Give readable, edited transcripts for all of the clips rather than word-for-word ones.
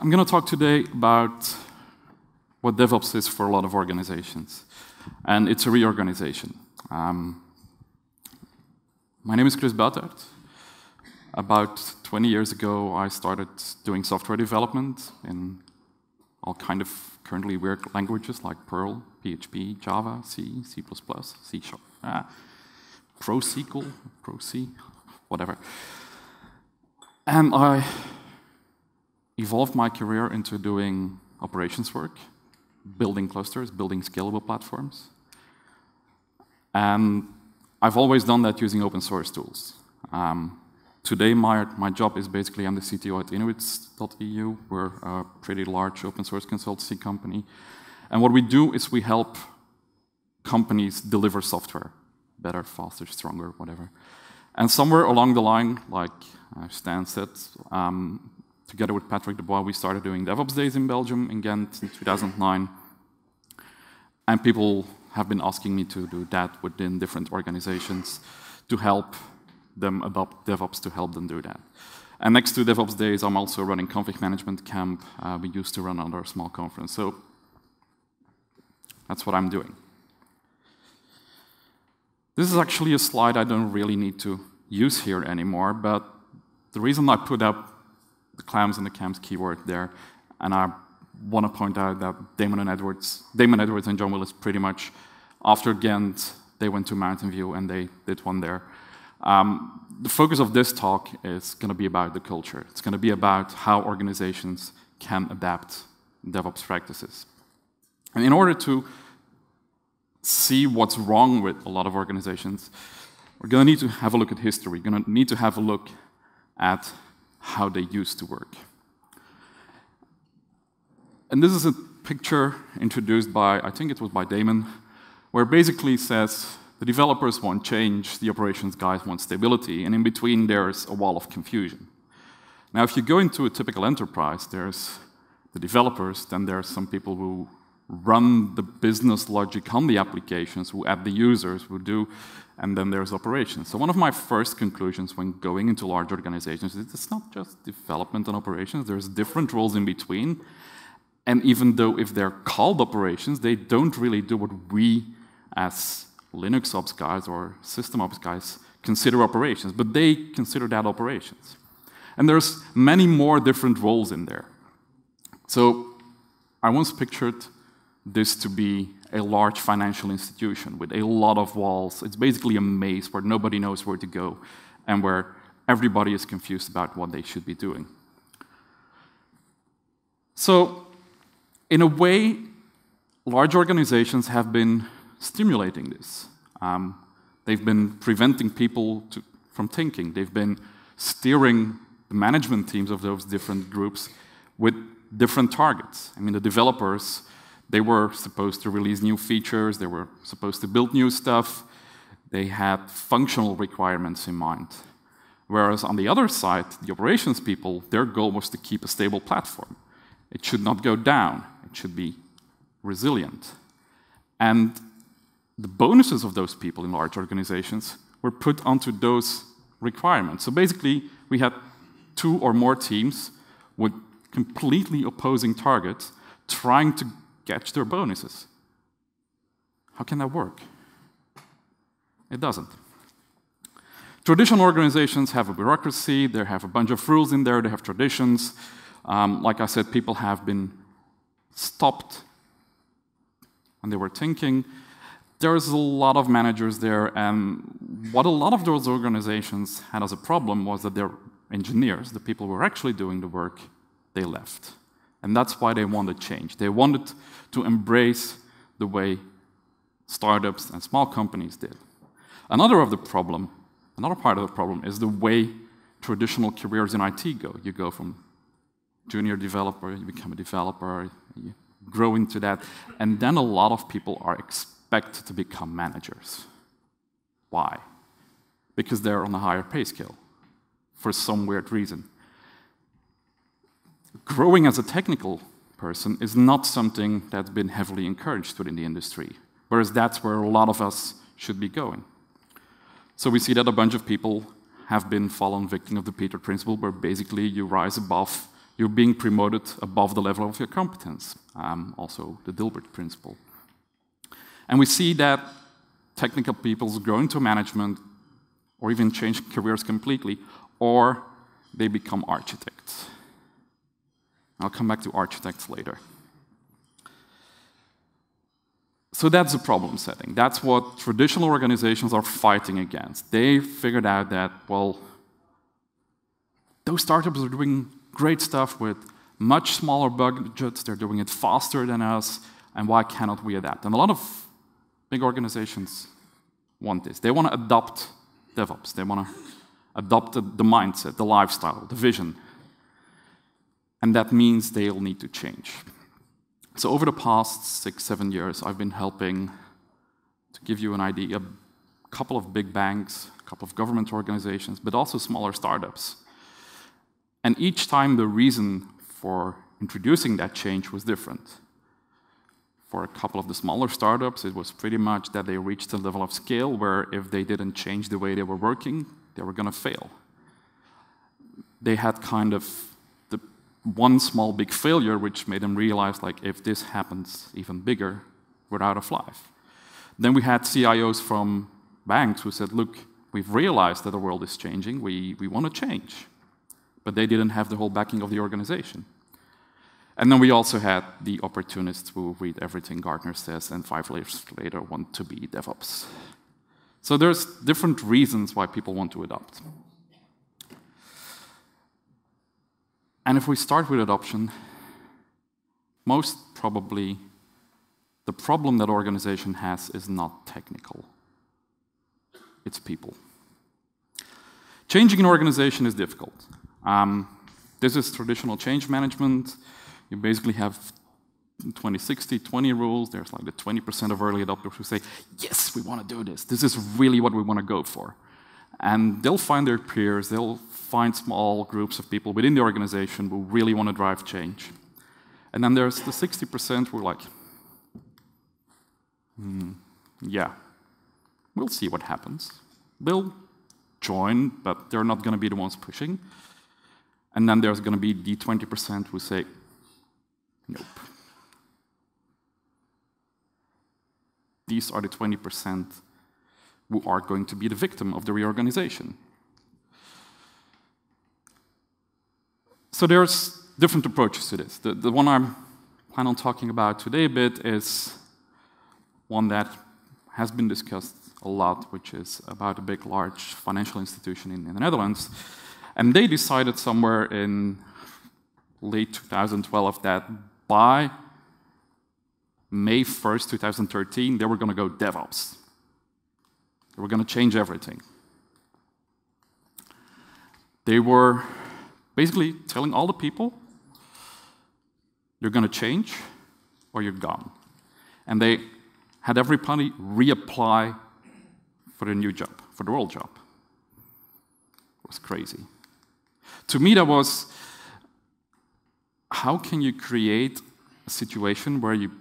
I'm going to talk today about what DevOps is for a lot of organizations. And it's a reorganization. My name is Kris Buytaert. About 20 years ago, I started doing software development in all kind of currently weird languages like Perl, PHP, Java, C, C++, C#, ProSQL, ProC, whatever. And I evolved my career into doing operations work, building clusters, building scalable platforms. And I've always done that using open source tools. Today, my job is basically I'm the CTO at Inuits.eu. We're a pretty large open source consultancy company. And what we do is we help companies deliver software better, faster, stronger, whatever. And somewhere along the line, like Stan said, together with Patrick Dubois, we started doing DevopsDays in Belgium in Ghent in 2009. And people have been asking me to do that within different organizations to help them adopt DevOps, to help them do that. And next to DevopsDays, I'm also running Config Management Camp. We used to run under a small conference. So that's what I'm doing. This is actually a slide I don't really need to use here anymore, but the reason I put up the clams and the camps keyword there, and I want to point out that Damon Edwards and John Willis pretty much, after Ghent, they went to Mountain View and they did one there. The focus of this talk is going to be about the culture. It's going to be about how organizations can adapt DevOps practices. And in order to see what's wrong with a lot of organizations, we're going to need to have a look at history. We're going to need to have a look at how they used to work. And this is a picture introduced by, I think it was by Damon, where it basically says the developers want change, the operations guys want stability, and in between there's a wall of confusion. Now, if you go into a typical enterprise, there's the developers, then there's some people who run the business logic on the applications, who add the users, who do, and then there's operations. So one of my first conclusions when going into large organizations is it's not just development and operations, there's different roles in between. And even though if they're called operations, they don't really do what we as Linux ops guys or system ops guys consider operations, but they consider that operations. And there's many more different roles in there. So I once pictured this to be a large financial institution with a lot of walls. It's basically a maze where nobody knows where to go and where everybody is confused about what they should be doing. So, in a way, large organizations have been stimulating this. They've been preventing people from thinking. They've been steering the management teams of those different groups with different targets. I mean, the developers, they were supposed to release new features, they were supposed to build new stuff, they had functional requirements in mind. Whereas on the other side, the operations people, their goal was to keep a stable platform. It should not go down, it should be resilient. And the bonuses of those people in large organizations were put onto those requirements. So basically, we had 2 or more teams with completely opposing targets trying to catch their bonuses. How can that work? It doesn't. Traditional organizations have a bureaucracy, they have a bunch of rules in there, they have traditions. Like I said, people have been stopped when they were thinking. There's a lot of managers there, and what a lot of those organizations had as a problem was that their engineers, the people who were actually doing the work, they left. And that's why they wanted change. They wanted to embrace the way startups and small companies did. Another part of the problem is the way traditional careers in IT go. You go from junior developer, you become a developer, you grow into that, and then a lot of people are expected to become managers. Why? Because they're on a higher pay scale, for some weird reason. Growing as a technical person is not something that's been heavily encouraged within the industry, whereas that's where a lot of us should be going. So we see that a bunch of people have been fallen victim of the Buytaert principle, where basically you rise above you're being promoted above the level of your competence, also the Dilbert principle. And we see that technical people grow into management or even change careers completely, or they become architects. I'll come back to architects later. So that's the problem setting. That's what traditional organizations are fighting against. They figured out that, well, those startups are doing great stuff with much smaller budgets, they're doing it faster than us, and why cannot we adapt? And a lot of big organizations want this. They want to adopt DevOps. They want to adopt the mindset, the lifestyle, the vision. And that means they'll need to change. So over the past 6-7 years, I've been helping, to give you an idea, a couple of big banks, a couple of government organizations, but also smaller startups. And each time the reason for introducing that change was different. For a couple of the smaller startups, it was pretty much that they reached a level of scale where if they didn't change the way they were working, they were going to fail. They had kind of the one small big failure which made them realize, like, if this happens even bigger, we're out of life. Then we had CIOs from banks who said, look, we've realized that the world is changing, we want to change. But they didn't have the whole backing of the organization. And then we also had the opportunists who read everything Gartner says and 5 years later want to be DevOps. So there's different reasons why people want to adopt. And if we start with adoption, most probably the problem that organization has is not technical. It's people. Changing an organization is difficult. This is traditional change management. You basically have 20-60-20 rules. There's like the 20% of early adopters who say, yes, we want to do this. This is really what we want to go for. And they'll find their peers. They'll find small groups of people within the organization who really want to drive change. And then there's the 60% who are like, yeah, we'll see what happens. They'll join, but they're not going to be the ones pushing. And then there's going to be the 20% who say, nope. These are the 20% who are going to be the victim of the reorganization. So there's different approaches to this. The one I'm planning on talking about today a bit is one that has been discussed a lot, which is about a big, large financial institution in the Netherlands. And they decided somewhere in late 2012 that by May 1st, 2013, they were going to go DevOps. They were going to change everything. They were basically telling all the people, you're going to change or you're gone. And they had everybody reapply for a new job, for the old job. It was crazy. To me, that was, how can you create a situation where you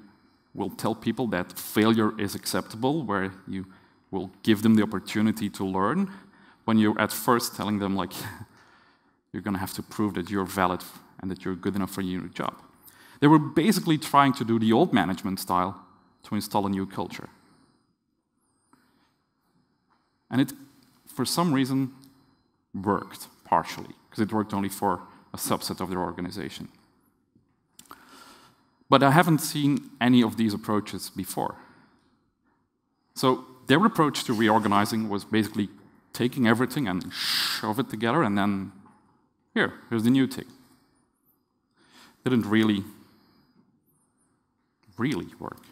will tell people that failure is acceptable, where you will give them the opportunity to learn, when you're at first telling them, like, you're going to have to prove that you're valid and that you're good enough for your new job. They were basically trying to do the old management style to install a new culture. And it, for some reason, worked partially, because it worked only for a subset of their organization. But I haven't seen any of these approaches before. So their approach to reorganizing was basically taking everything and shove it together, and then here's the new thing. Didn't really work.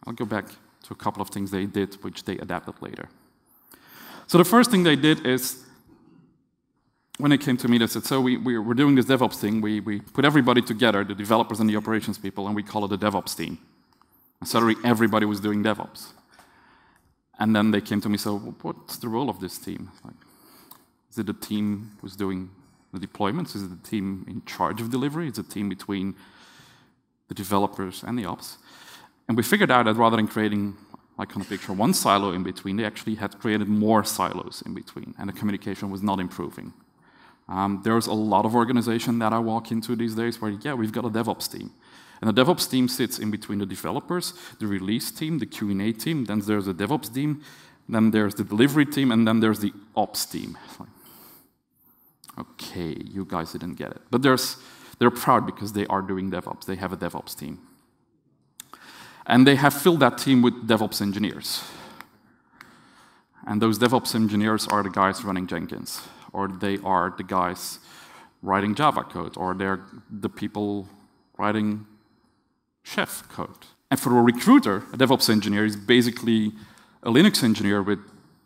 I'll go back to a couple of things they did, which they adapted later. So the first thing they did is, when they came to me, they said, so we're doing this DevOps thing. We put everybody together, the developers and the operations people, and we call it a DevOps team. And suddenly everybody was doing DevOps. And then they came to me, so what's the role of this team? Like, is it a team who's doing the deployments? Is it a team in charge of delivery? Is it a team between the developers and the ops? And we figured out that rather than creating, like on a picture, one silo in between, they actually had created more silos in between, and the communication was not improving. There's a lot of organization that I walk into these days where, yeah, we've got a DevOps team. And the DevOps team sits in between the developers, the release team, the Q&A team, then there's the DevOps team, then there's the delivery team, and then there's the ops team. Okay, you guys didn't get it. But they're proud because they are doing DevOps. They have a DevOps team. And they have filled that team with DevOps engineers. And those DevOps engineers are the guys running Jenkins, or they are the guys writing Java code, or they're the people writing Chef code. And for a recruiter, a DevOps engineer is basically a Linux engineer with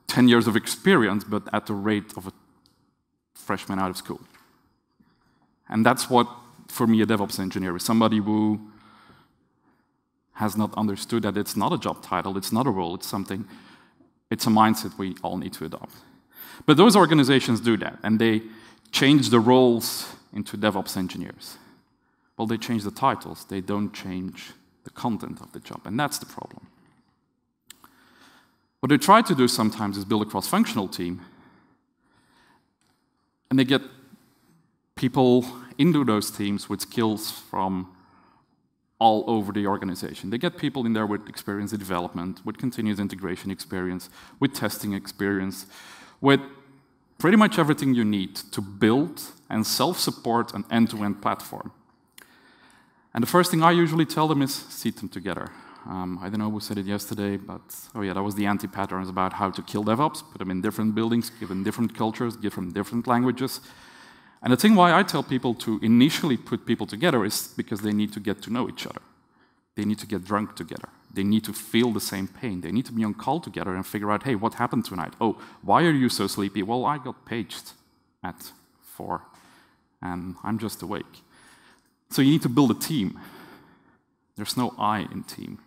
10 years of experience, but at the rate of a freshman out of school. And that's what, for me, a DevOps engineer is. Somebody who has not understood that it's not a job title, it's not a role, it's something, it's a mindset we all need to adopt. But those organizations do that, and they change the roles into DevOps engineers. Well, they change the titles, they don't change the content of the job, and that's the problem. What they try to do sometimes is build a cross-functional team, and they get people into those teams with skills from all over the organization. They get people in there with experience in development, with continuous integration experience, with testing experience, with pretty much everything you need to build and self-support an end-to-end platform. And the first thing I usually tell them is seat them together. I don't know who said it yesterday, but oh yeah, that was the anti-patterns about how to kill DevOps, put them in different buildings, give them different cultures, give them different languages. And the thing why I tell people to initially put people together is because they need to get to know each other. They need to get drunk together. They need to feel the same pain. They need to be on call together and figure out, hey, what happened tonight? Oh, why are you so sleepy? Well, I got paged at 4, and I'm just awake. So you need to build a team. There's no I in team.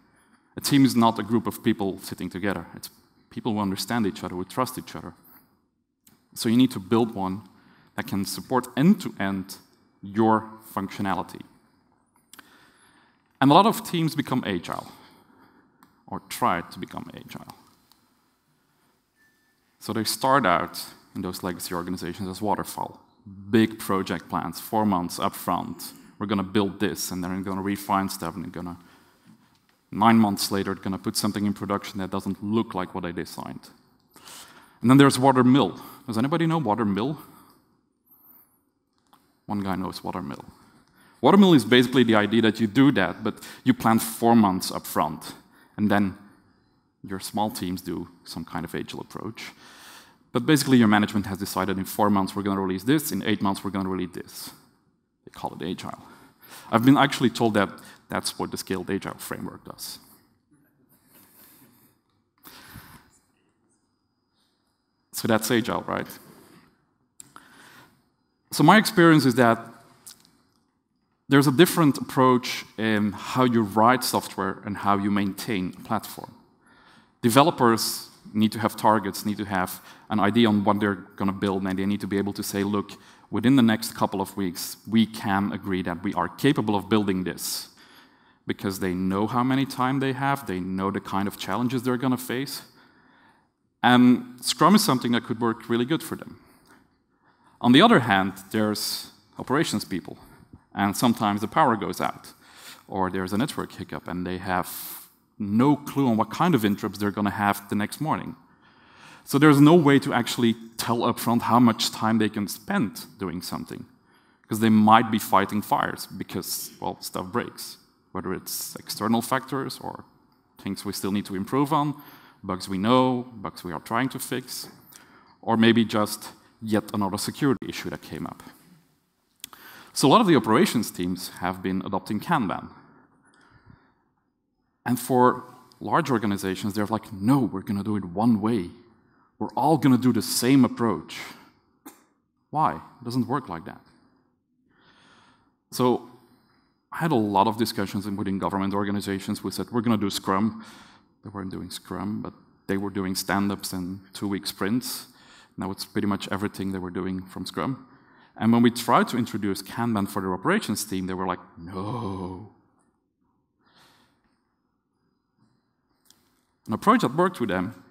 A team is not a group of people sitting together. It's people who understand each other, who trust each other. So you need to build one that can support end-to-end your functionality. And a lot of teams become agile, or try to become agile. So they start out in those legacy organizations as waterfall. Big project plans, 4 months up front. We're going to build this, and then we're going to refine stuff, and we're going to, 9 months later, going to put something in production that doesn't look like what I designed. And then there's watermill. Does anybody know watermill? One guy knows watermill. Watermill is basically the idea that you do that, but you plan 4 months up front, and then your small teams do some kind of agile approach. But basically, your management has decided in 4 months we're going to release this, in 8 months we're going to release this. They call it agile. I've been actually told that that's what the scaled agile framework does. So that's agile, right? So my experience is that there's a different approach in how you write software and how you maintain a platform. Developers need to have targets, need to have an idea on what they're going to build, and they need to be able to say, look, within the next couple of weeks, we can agree that we are capable of building this, because they know how many time they have, they know the kind of challenges they're going to face, and Scrum is something that could work really good for them. On the other hand, there's operations people, and sometimes the power goes out, or there's a network hiccup, and they have no clue on what kind of interrupts they're going to have the next morning. So there's no way to actually tell upfront how much time they can spend doing something, because they might be fighting fires because, well, stuff breaks, whether it's external factors or things we still need to improve on, bugs we know, bugs we are trying to fix, or maybe just yet another security issue that came up. So a lot of the operations teams have been adopting Kanban. And for large organizations, they're like, no, we're going to do it one way. We're all going to do the same approach. Why? It doesn't work like that. So I had a lot of discussions within government organizations who said, we're going to do Scrum. They weren't doing Scrum, but they were doing stand-ups and 2-week sprints. Now it's pretty much everything they were doing from Scrum. And when we tried to introduce Kanban for their operations team, they were like, no. An approach that worked with them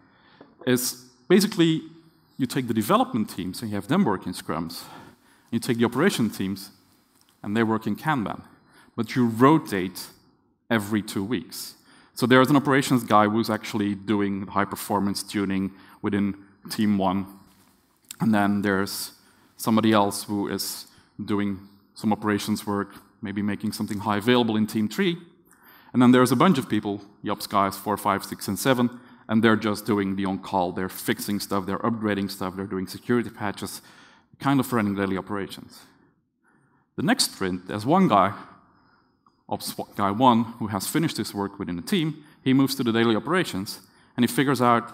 is basically you take the development team, so you have them work in Scrums, You take the operation teams, and they work in Kanban. But you rotate every 2 weeks. So there's an operations guy who's actually doing high-performance tuning within Team 1. And then there's somebody else who is doing some operations work, maybe making something high available in Team 3. And then there's a bunch of people, the ops guys, 4, 5, 6, and 7, and they're just doing the on-call. They're fixing stuff, they're upgrading stuff, they're doing security patches, kind of running daily operations. The next sprint, there's one guy, Ops guy 1, who has finished his work within the team. He moves to the daily operations, and he figures out,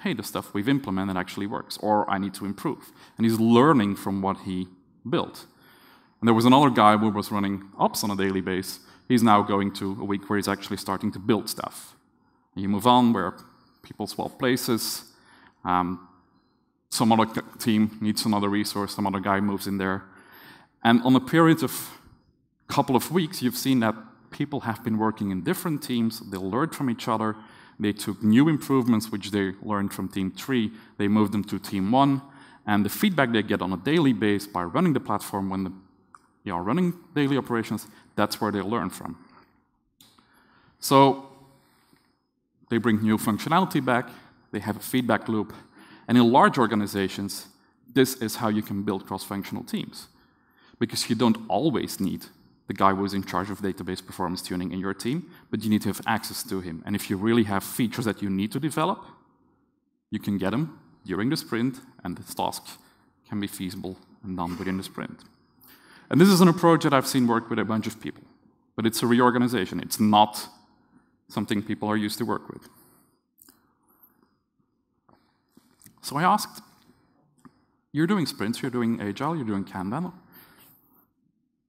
hey, the stuff we've implemented actually works, or I need to improve. And he's learning from what he built. And there was another guy who was running ops on a daily basis. He's now going to a week where he's actually starting to build stuff. And you move on where people swap places. Some other team needs another resource, some other guy moves in there. And on a period of a couple of weeks, you've seen that people have been working in different teams, they learned from each other, they took new improvements which they learned from Team 3, they moved them to Team 1, and the feedback they get on a daily basis by running the platform when they are running daily operations, that's where they learn from. So they bring new functionality back, they have a feedback loop, and in large organizations, this is how you can build cross-functional teams. Because you don't always need the guy who is in charge of database performance tuning in your team, but you need to have access to him. And if you really have features that you need to develop, you can get them during the sprint, and the task can be feasible and done within the sprint. And this is an approach that I've seen work with a bunch of people, but it's a reorganization. It's not something people are used to work with. So I asked, you're doing sprints, you're doing Agile, you're doing Kanban.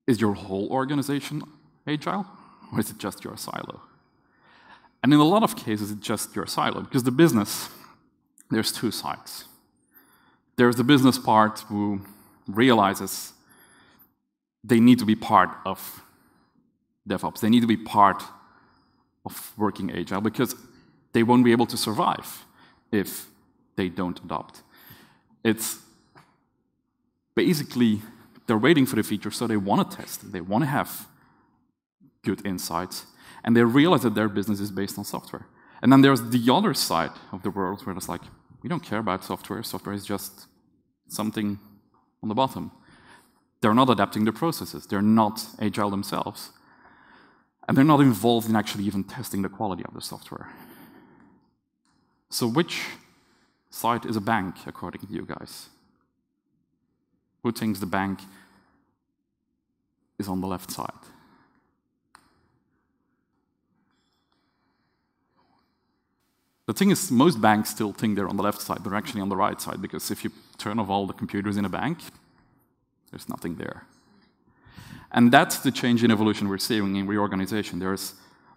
Is your whole organization Agile, or is it just your silo? And in a lot of cases, it's just your silo, because the business, there's two sides. There's the business part who realizes they need to be part of DevOps. They need to be part of working Agile, because they won't be able to survive if they don't adopt. It's basically, they're waiting for the feature, so they want to test. They want to have good insights. And they realize that their business is based on software. And then there's the other side of the world where it's like, we don't care about software. Software is just something on the bottom. They're not adapting their processes. They're not Agile themselves. And they're not involved in actually even testing the quality of the software. So which side is a bank, according to you guys? Who thinks the bank is on the left side? The thing is, most banks still think they're on the left side. They're actually on the right side, because if you turn off all the computers in a bank, there's nothing there. And that's the change in evolution we're seeing in reorganization. There's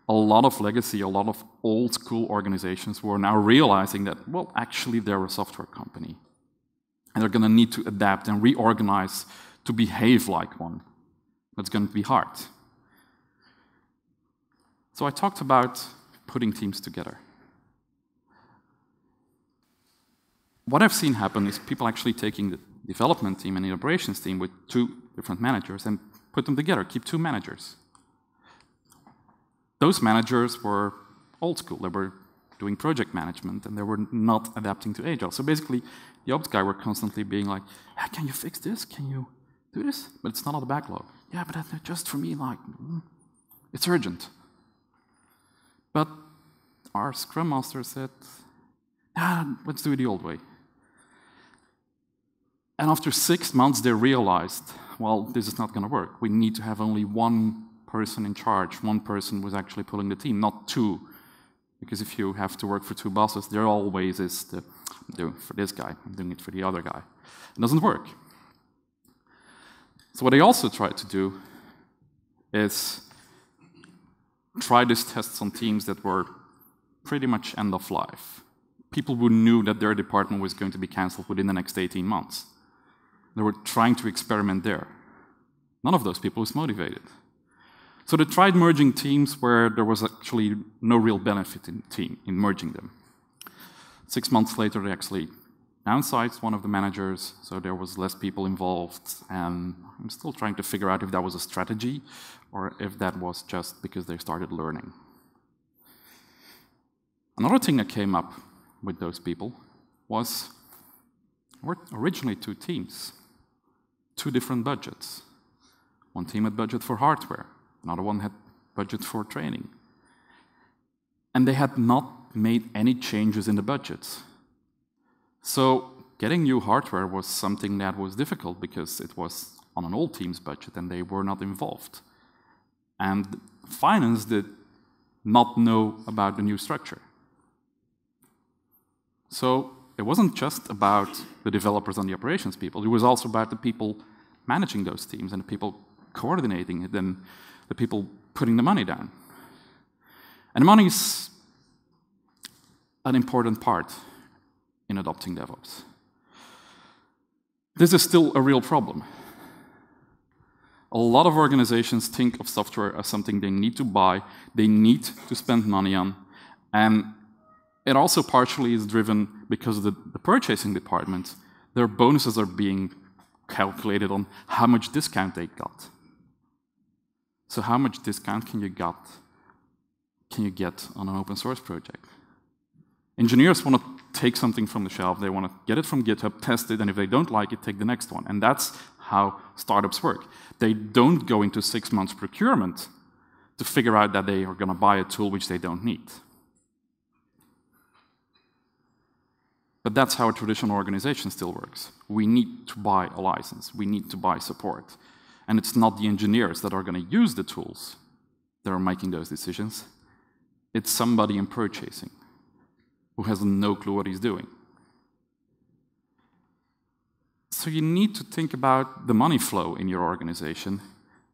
a lot of legacy, a lot of old school organizations who are now realizing that, well, actually they're a software company. And they're going to need to adapt and reorganize to behave like one. That's going to be hard. So I talked about putting teams together. What I've seen happen is people actually taking the development team and the operations team with two different managers and put them together, keep two managers. Those managers were old school. They were doing project management, and they were not adapting to Agile. So basically, the ops guy were constantly being like, hey, can you fix this? Can you do this? But it's not on the backlog. Yeah, but that's just for me, like, it's urgent. But our Scrum Master said, let's do it the old way. And after 6 months, they realized, well, this is not going to work. We need to have only one person in charge, one person who's actually pulling the team, not two. Because if you have to work for two bosses, there always is the, I'm doing it for this guy, I'm doing it for the other guy. It doesn't work. So what they also tried to do is try these tests on teams that were pretty much end of life. People who knew that their department was going to be cancelled within the next 18 months. They were trying to experiment there. None of those people was motivated. So they tried merging teams where there was actually no real benefit in merging them. 6 months later, they actually downsized one of the managers, so there was less people involved, and I'm still trying to figure out if that was a strategy or if that was just because they started learning. Another thing that came up with those people was there were originally two teams, two different budgets. One team had budget for hardware, another one had budget for training. And they had not made any changes in the budgets. So getting new hardware was something that was difficult because it was on an old team's budget and they were not involved. And finance did not know about the new structure. So it wasn't just about the developers and the operations people, it was also about the people managing those teams and the people coordinating it and the people putting the money down. And money is an important part in adopting DevOps. This is still a real problem. A lot of organizations think of software as something they need to buy, they need to spend money on, and it also partially is driven because of the purchasing department. Their bonuses are being calculated on how much discount they got. So how much discount can you get on an open source project? Engineers want to take something from the shelf, they want to get it from GitHub, test it, and if they don't like it, take the next one. And that's how startups work. They don't go into 6 months procurement to figure out that they are going to buy a tool which they don't need. But that's how a traditional organization still works. We need to buy a license. We need to buy support. And it's not the engineers that are going to use the tools that are making those decisions. It's somebody in purchasing who has no clue what he's doing. So you need to think about the money flow in your organization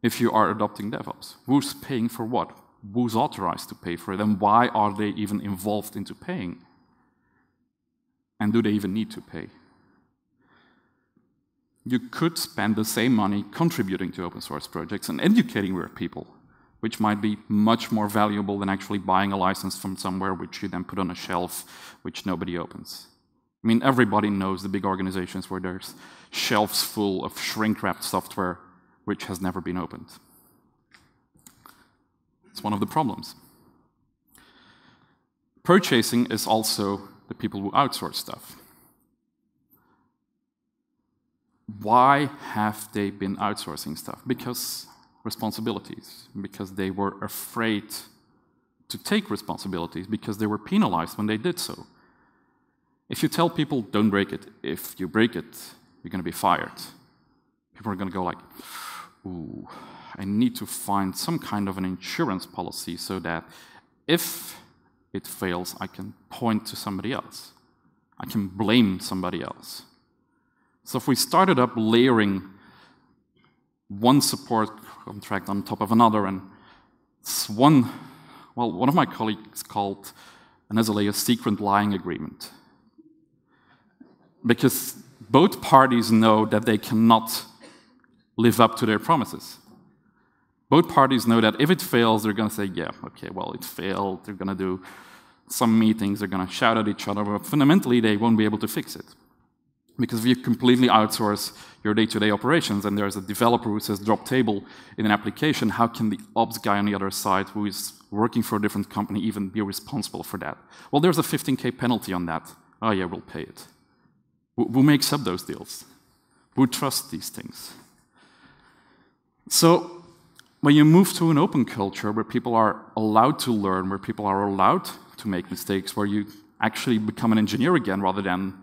if you are adopting DevOps. Who's paying for what? Who's authorized to pay for it? And why are they even involved into paying? And do they even need to pay? You could spend the same money contributing to open source projects and educating your people, which might be much more valuable than actually buying a license from somewhere which you then put on a shelf which nobody opens. I mean, everybody knows the big organizations where there's shelves full of shrink-wrapped software which has never been opened. It's one of the problems. Purchasing is also the people who outsource stuff. Why have they been outsourcing stuff? Because responsibilities, because they were afraid to take responsibilities, because they were penalized when they did so. If you tell people, don't break it, if you break it, you're going to be fired. People are going to go like, ooh, I need to find some kind of an insurance policy so that if it fails, I can point to somebody else. I can blame somebody else. So if we started up layering one support contract on top of another, and one of my colleagues called an SLA a secret lying agreement. Because both parties know that they cannot live up to their promises. Both parties know that if it fails, they're going to say, yeah, okay, well, it failed. They're going to do some meetings, they're going to shout at each other, but fundamentally, they won't be able to fix it. Because if you completely outsource your day-to-day operations and there's a developer who says drop table in an application, how can the ops guy on the other side who is working for a different company even be responsible for that? Well, there's a 15K penalty on that. Oh yeah, we'll pay it. Who makes up those deals? Who trusts these things? So when you move to an open culture where people are allowed to learn, where people are allowed to make mistakes, where you actually become an engineer again rather than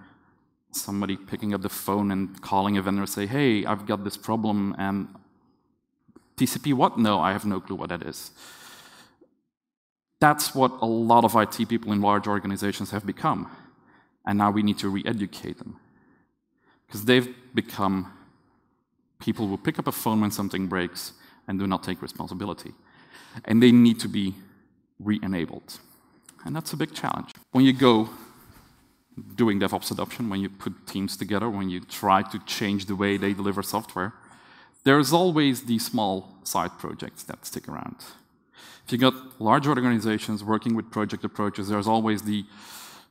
somebody picking up the phone and calling a vendor and say, hey, I've got this problem, and TCP what? No, I have no clue what that is. That's what a lot of IT people in large organizations have become. And now we need to re-educate them. Because they've become people who pick up a phone when something breaks and do not take responsibility. And they need to be re-enabled. And that's a big challenge. When you go doing DevOps adoption, when you put teams together, when you try to change the way they deliver software, there's always these small side projects that stick around. If you got large organizations working with project approaches, there's always the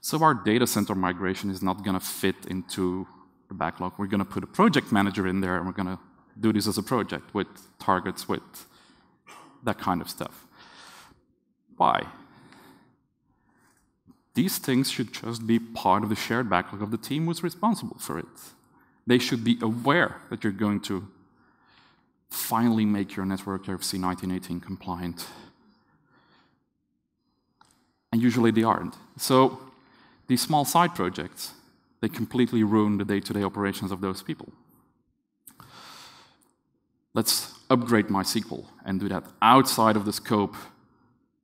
So our data center migration is not going to fit into the backlog. We're going to put a project manager in there, and we're going to do this as a project with targets, with that kind of stuff. Why? These things should just be part of the shared backlog of the team who's responsible for it. They should be aware that you're going to finally make your network RFC 1918 compliant. And usually they aren't. So these small side projects, they completely ruin the day-to-day operations of those people. Let's upgrade MySQL and do that outside of the scope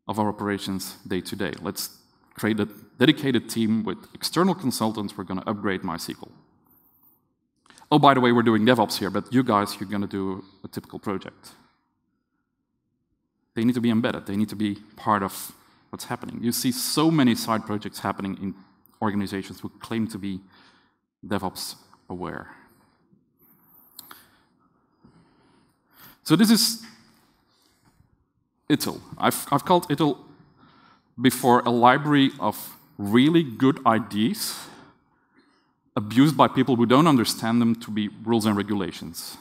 of our operations day-to-day. Let's create a dedicated team with external consultants. We're going to upgrade MySQL. Oh, by the way, we're doing DevOps here, but you guys, you're going to do a typical project. They need to be embedded. They need to be part of what's happening. You see so many side projects happening in organizations who claim to be DevOps aware. So this is ITIL. I've called ITIL before a library of really good ideas abused by people who don't understand them to be rules and regulations.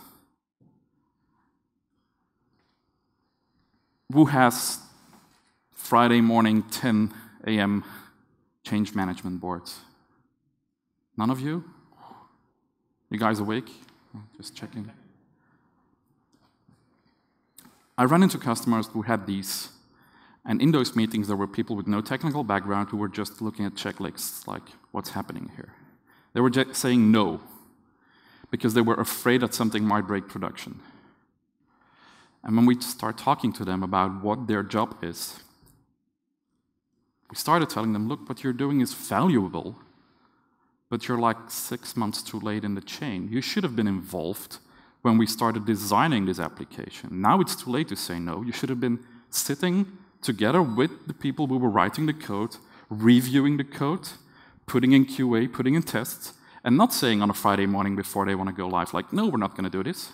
Who has Friday morning 10 a.m. change management boards? None of you? You guys awake? Just checking. I ran into customers who had these, and in those meetings there were people with no technical background who were just looking at checklists, like, what's happening here? They were just saying no, because they were afraid that something might break production. And when we start talking to them about what their job is, we started telling them, look, what you're doing is valuable, but you're like 6 months too late in the chain. You should have been involved when we started designing this application. Now it's too late to say no. You should have been sitting together with the people who were writing the code, reviewing the code, putting in QA, putting in tests, and not saying on a Friday morning before they want to go live, like, no, we're not going to do this.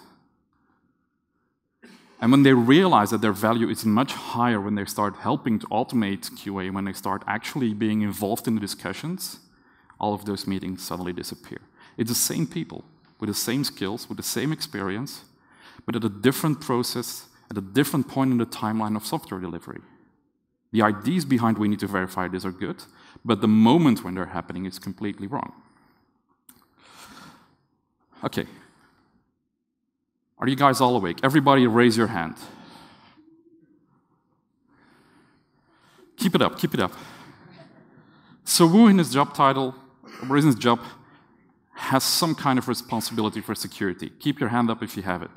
And when they realize that their value is much higher when they start helping to automate QA, when they start actually being involved in the discussions, all of those meetings suddenly disappear. It's the same people, with the same skills, with the same experience, but at a different process, at a different point in the timeline of software delivery. The ideas behind we need to verify this are good, but the moment when they're happening is completely wrong. Okay. Are you guys all awake? Everybody raise your hand. Keep it up, keep it up. So Wu in his job title, or in his job, has some kind of responsibility for security. Keep your hand up if you have it.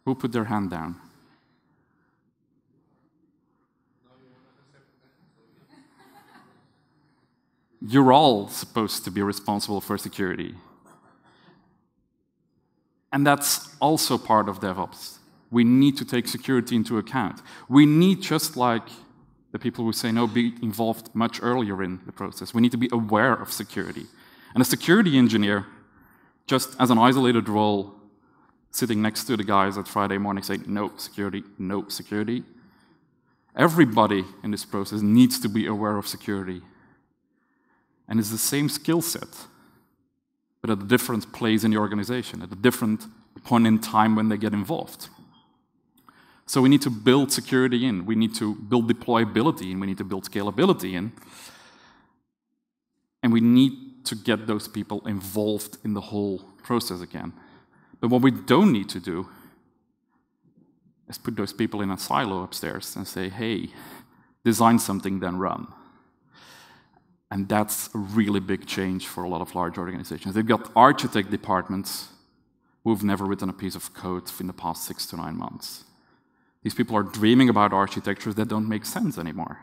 Who put their hand down? You're all supposed to be responsible for security. And that's also part of DevOps. We need to take security into account. We need, just like the people who say no, be involved much earlier in the process. We need to be aware of security. And a security engineer, just as an isolated role, sitting next to the guys at Friday morning saying, no security, no security. Everybody in this process needs to be aware of security. And it's the same skill set, but at a different place in the organization, at a different point in time when they get involved. So we need to build security in, we need to build deployability in, we need to build scalability in, and we need to get those people involved in the whole process again. But what we don't need to do is put those people in a silo upstairs and say, hey, design something, then run. And that's a really big change for a lot of large organizations. They've got architect departments who've never written a piece of code in the past 6 to 9 months. These people are dreaming about architectures that don't make sense anymore.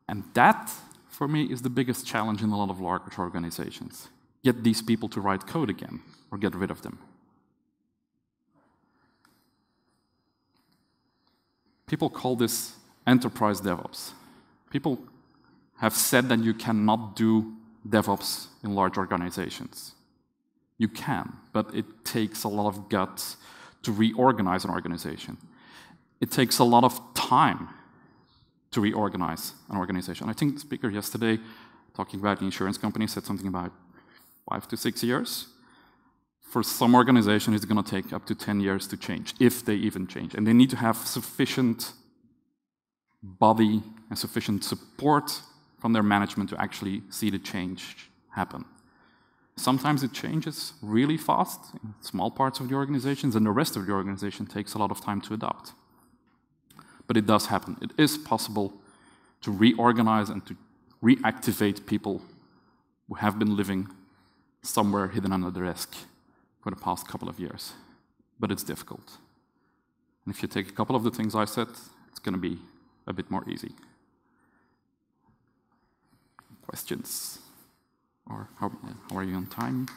And that, for me, is the biggest challenge in a lot of large organizations. Get these people to write code again, or get rid of them. People call this enterprise DevOps. People have said that you cannot do DevOps in large organizations. You can, but it takes a lot of guts to reorganize an organization. it takes a lot of time to reorganize an organization. I think the speaker yesterday, talking about the insurance company, said something about 5 to 6 years. For some organizations, it's going to take up to 10 years to change, if they even change. And they need to have sufficient body and sufficient support from their management to actually see the change happen. Sometimes it changes really fast in small parts of the organizations, and the rest of the organization takes a lot of time to adapt. But it does happen. It is possible to reorganize and to reactivate people who have been living somewhere hidden under the desk for the past couple of years. But it's difficult. And if you take a couple of the things I said, it's going to be a bit more easy. Questions? Or how are you on time?